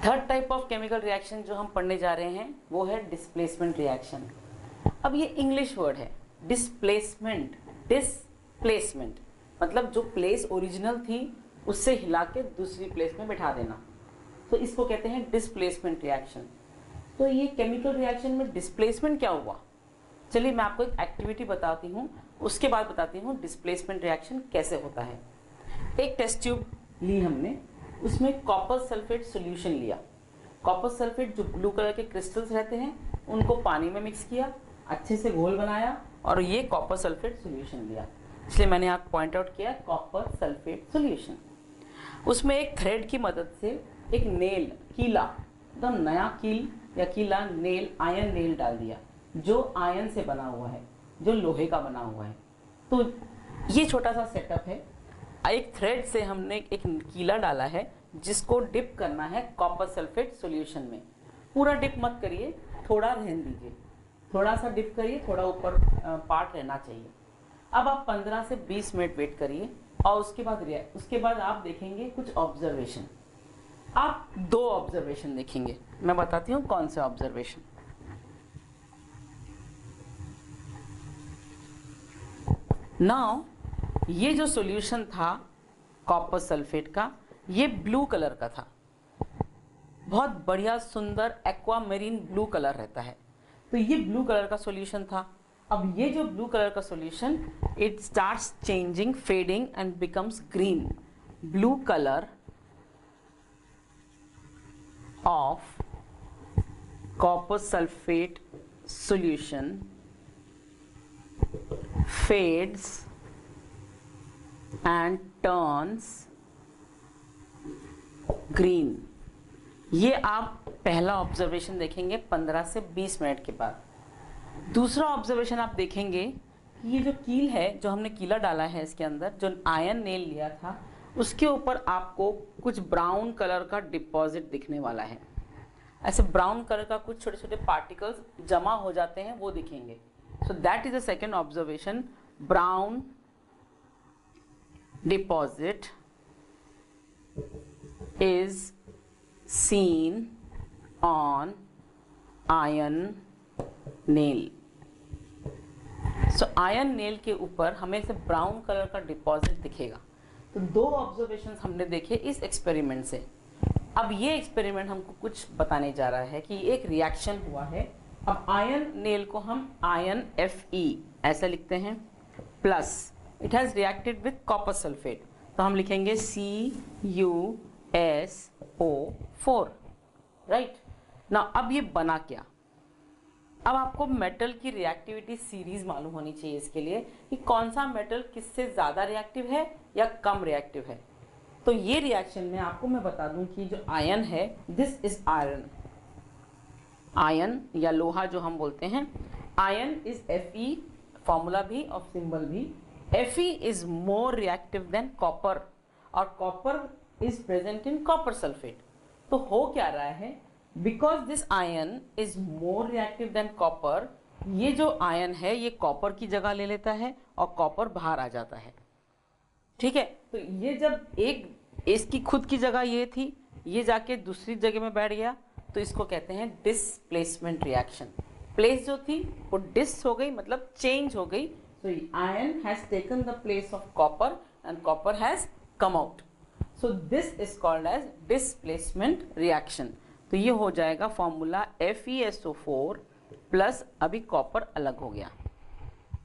Third type of chemical reaction जो हम पढ़ने जा रहे हैं वो है डिस्प्लेसमेंट रिएक्शन। अब ये इंग्लिश वर्ड है डिस्प्लेसमेंट। डिस्प्लेसमेंट मतलब जो प्लेस ओरिजिनल थी उससे हिला के दूसरी प्लेस में बैठा देना, तो इसको कहते हैं डिस्प्लेसमेंट रिएक्शन। तो ये केमिकल रिएक्शन में डिस्प्लेसमेंट क्या हुआ, चलिए मैं आपको एक एक्टिविटी बताती हूँ, उसके बाद बताती हूँ डिस्प्लेसमेंट रिएक्शन कैसे होता है। एक टेस्ट ट्यूब ली हमने, उसमें कॉपर सल्फेट सॉल्यूशन लिया। कॉपर सल्फेट जो ब्लू कलर के क्रिस्टल्स रहते हैं उनको पानी में मिक्स किया, अच्छे से घोल बनाया और ये कॉपर सल्फेट सॉल्यूशन लिया, इसलिए मैंने यहाँ पॉइंट आउट किया कॉपर सल्फेट सॉल्यूशन। उसमें एक थ्रेड की मदद से एक नेल, कीला, एकदम नया कील या कीला नेल, आयन नेल डाल दिया जो आयन से बना हुआ है, जो लोहे का बना हुआ है। तो ये छोटा सा सेटअप है। एक थ्रेड से हमने एक कीला डाला है जिसको डिप करना है कॉपर सल्फेट सॉल्यूशन में। पूरा डिप मत करिए, थोड़ा रहने दीजिए, थोड़ा सा डिप करिए, थोड़ा ऊपर पार्ट रहना चाहिए। अब आप 15 से 20 मिनट वेट करिए और उसके बाद आप देखेंगे कुछ ऑब्जर्वेशन। आप 2 ऑब्जर्वेशन देखेंगे, मैं बताती हूँ कौन से ऑब्जर्वेशन। नाउ ये जो सॉल्यूशन था कॉपर सल्फेट का, ये ब्लू कलर का था, बहुत बढ़िया सुंदर एक्वामेरीन ब्लू कलर रहता है। तो ये ब्लू कलर का सॉल्यूशन था। अब ये जो ब्लू कलर का solution, it starts changing, fading and becomes green. Blue colour of copper sulphate solution fades and turns green। ये आप पहला ऑब्जर्वेशन देखेंगे 15 से 20 मिनट के बाद। दूसरा ऑब्जर्वेशन आप देखेंगे कि ये जो कील है, जो हमने कीला डाला है इसके अंदर, जो आयन नेल लिया था, उसके ऊपर आपको कुछ ब्राउन कलर का डिपॉजिट दिखने वाला है। ऐसे ब्राउन कलर का कुछ छोटे छोटे पार्टिकल्स जमा हो जाते हैं, वो दिखेंगे। So that is the second observation, brown deposit is seen on iron nail। So iron nail के ऊपर हमें से ब्राउन कलर का डिपॉजिट दिखेगा। तो 2 ऑब्जर्वेशंस हमने देखे इस एक्सपेरिमेंट से। अब ये एक्सपेरिमेंट हमको कुछ बताने जा रहा है कि एक रिएक्शन हुआ है। अब आयन नेल को हम आयन Fe ऐसा लिखते हैं, plus it has reacted with copper sulphate, तो हम लिखेंगे CuSO4, राइट ना। अब ये बना क्या, अब आपको मेटल की रिएक्टिविटी सीरीज मालूम होनी चाहिए इसके लिए कि कौन सा मेटल किससे ज़्यादा रिएक्टिव है या कम रिएक्टिव है। तो ये रिएक्शन में आपको मैं बता दूं कि जो आयन है, दिस इज आयरन, आयन या लोहा जो हम बोलते हैं, आयन इज Fe, फॉर्मूला भी और सिंबल भी। Fe is more reactive than copper और copper is present in copper sulphate. तो हो क्या रहा है, because this ion is more reactive than copper, ये जो आयन है ये कॉपर की जगह ले लेता है और कॉपर बाहर आ जाता है। ठीक है, तो ये जब इसकी खुद की जगह ये थी, ये जाके दूसरी जगह में बैठ गया, तो इसको कहते हैं डिस्प्लेसमेंट रिएक्शन। प्लेस जो थी वो डिस हो गई, मतलब चेंज हो गई। So ion has taken the place of copper and copper has come out. So this is called as displacement reaction. तो ये हो जाएगा फॉर्मूला FeSO4 प्लस अभी कॉपर अलग हो गया।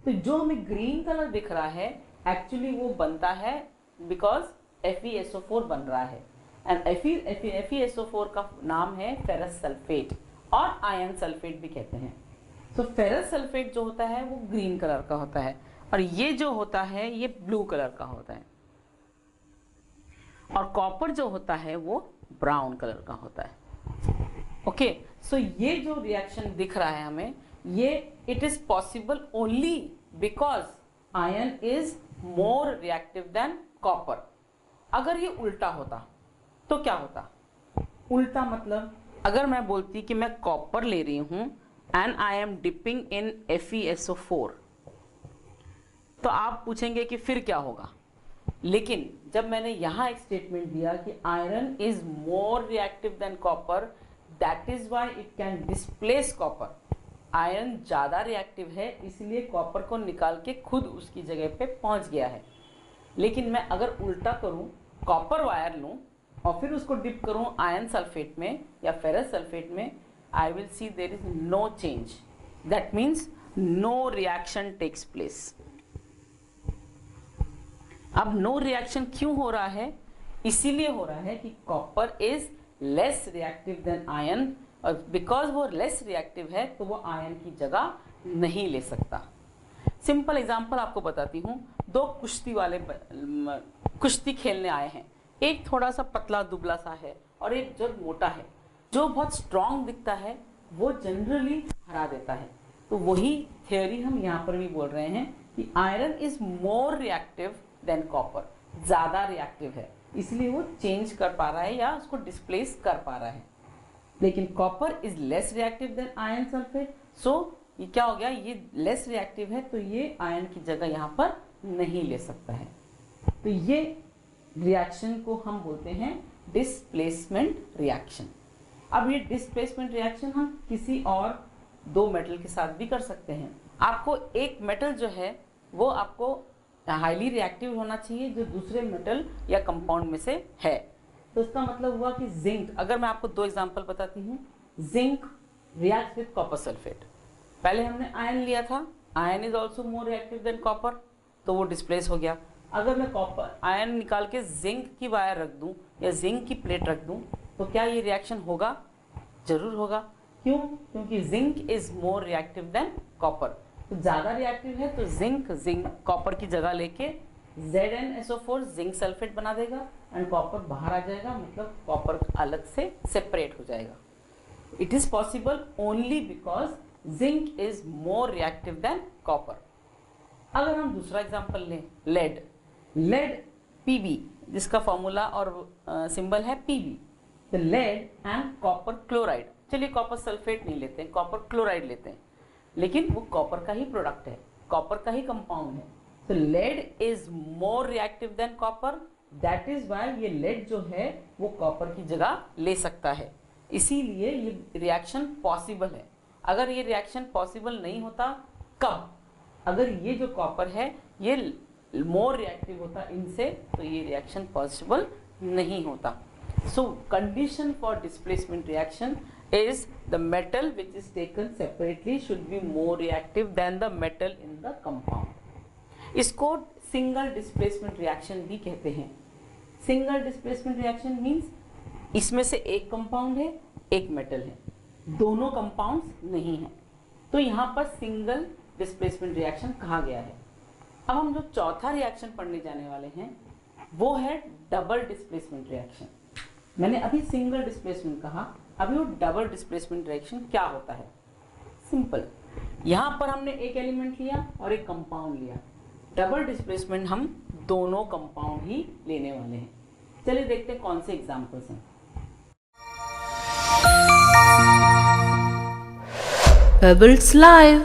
तो जो हमें ग्रीन कलर दिख रहा है एक्चुअली वो बनता है बिकॉज FeSO4 बन रहा है। एंड FeSO4 का नाम है फेरस सल्फेट और आयन सल्फेट भी कहते हैं। तो फेरस सल्फेट जो होता है वो ग्रीन कलर का होता है और ये जो होता है ये ब्लू कलर का होता है, और कॉपर जो होता है वो ब्राउन कलर का होता है। ओके, सो ये जो रिएक्शन दिख रहा है हमें, ये it is possible only because ion is more reactive than copper. अगर ये उल्टा होता तो क्या होता, उल्टा मतलब अगर मैं बोलती कि मैं कॉपर ले रही हूं and I am dipping in FeSO4, तो आप पूछेंगे कि फिर क्या होगा। लेकिन जब मैंने यहाँ एक स्टेटमेंट दिया कि iron is more reactive than copper, that is why it can displace copper. Iron ज़्यादा रिएक्टिव है, इसलिए कॉपर को निकाल के खुद उसकी जगह पे पहुंच गया है। लेकिन मैं अगर उल्टा करूं, कॉपर वायर लूं और फिर उसको डिप करूं आयरन सल्फेट में या फेरस सल्फेट में, I will see there is no change, that means no reaction takes place. अब नो रिएक्शन क्यों हो रहा है? इसीलिए हो रहा है कि copper is less reactive than iron, और बिकॉज वो लेस रिएक्टिव है तो वो आयरन की जगह नहीं ले सकता। सिंपल एग्जांपल आपको बताती हूँ। दो कुश्ती वाले कुश्ती खेलने आए हैं, एक थोड़ा सा पतला दुबला सा है और एक जो मोटा है। जो बहुत स्ट्रांग दिखता है वो जनरली हरा देता है। तो वही थ्योरी हम यहाँ पर भी बोल रहे हैं कि iron is more reactive than copper, ज़्यादा रिएक्टिव है, इसलिए वो चेंज कर पा रहा है या उसको डिस्प्लेस कर पा रहा है। लेकिन copper is less reactive than iron sulphate, so ये क्या हो गया, ये लेस रिएक्टिव है तो ये आयरन की जगह यहाँ पर नहीं ले सकता है। तो ये रिएक्शन को हम बोलते हैं डिस्प्लेसमेंट रिएक्शन। अब ये डिस्प्लेसमेंट रिएक्शन हम किसी और दो मेटल के साथ भी कर सकते हैं। आपको एक मेटल जो है वो आपको हाईली रिएक्टिव होना चाहिए जो दूसरे मेटल या कंपाउंड में से है। तो इसका मतलब हुआ कि जिंक, अगर मैं आपको दो एग्जांपल बताती हूँ, zinc react with copper sulphate. पहले हमने आयरन लिया था, iron is also more reactive than copper, तो वो डिस्प्लेस हो गया। अगर मैं कॉपर आयरन निकाल के जिंक की वायर रख दूं या जिंक की प्लेट रख दूं तो क्या ये रिएक्शन होगा? जरूर होगा। क्यों? क्योंकि zinc is more reactive than copper. तो ज़्यादा रिएक्टिव है तो जिंक कॉपर की जगह लेके ZnSO4 जिंक सल्फेट बना देगा एंड कॉपर बाहर आ जाएगा, मतलब कॉपर अलग से सेपरेट हो जाएगा। It is possible only because zinc is more reactive than copper. अगर हम दूसरा एग्जांपल लें, लेड Pb, जिसका फॉर्मूला और सिंबल है Pb, तो लेड एंड कॉपर क्लोराइड। चलिए कॉपर सल्फेट नहीं लेते हैं, कॉपर क्लोराइड लेते हैं, लेकिन वो कॉपर का ही प्रोडक्ट है, कॉपर का ही कंपाउंड है। तो lead is more reactive than copper, that is why ये लेड जो है वो कॉपर की जगह ले सकता है, इसीलिए ये रिएक्शन पॉसिबल है। अगर ये रिएक्शन पॉसिबल नहीं होता, कब? अगर ये जो कॉपर है ये मोर रिएक्टिव होता इनसे, तो ये रिएक्शन पॉसिबल नहीं होता। सो condition for displacement reaction is the metal which is taken separately should be more reactive than the metal in the compound। इसको सिंगल डिस्प्लेसमेंट रिएक्शन भी कहते हैं। सिंगल डिस्प्लेसमेंट रिएक्शन मीन्स इसमें से एक कंपाउंड है, एक मेटल है, दोनों कंपाउंड्स नहीं है, तो यहाँ पर सिंगल डिस्प्लेसमेंट रिएक्शन कहा गया है। अब हम जो चौथा रिएक्शन पढ़ने जाने वाले हैं वो है डबल डिस्प्लेसमेंट रिएक्शन। मैंने अभी सिंगल डिस्प्लेसमेंट कहा, अभी वो डबल डिस्प्लेसमेंट रिएक्शन क्या होता है? सिंपल, यहाँ पर हमने एक एलिमेंट लिया और एक कंपाउंड लिया। डबल डिस्प्लेसमेंट हम दोनों कंपाउंड ही लेने वाले हैं। चलिए देखते हैं कौन से एग्जांपल्स हैं। Pebbles Live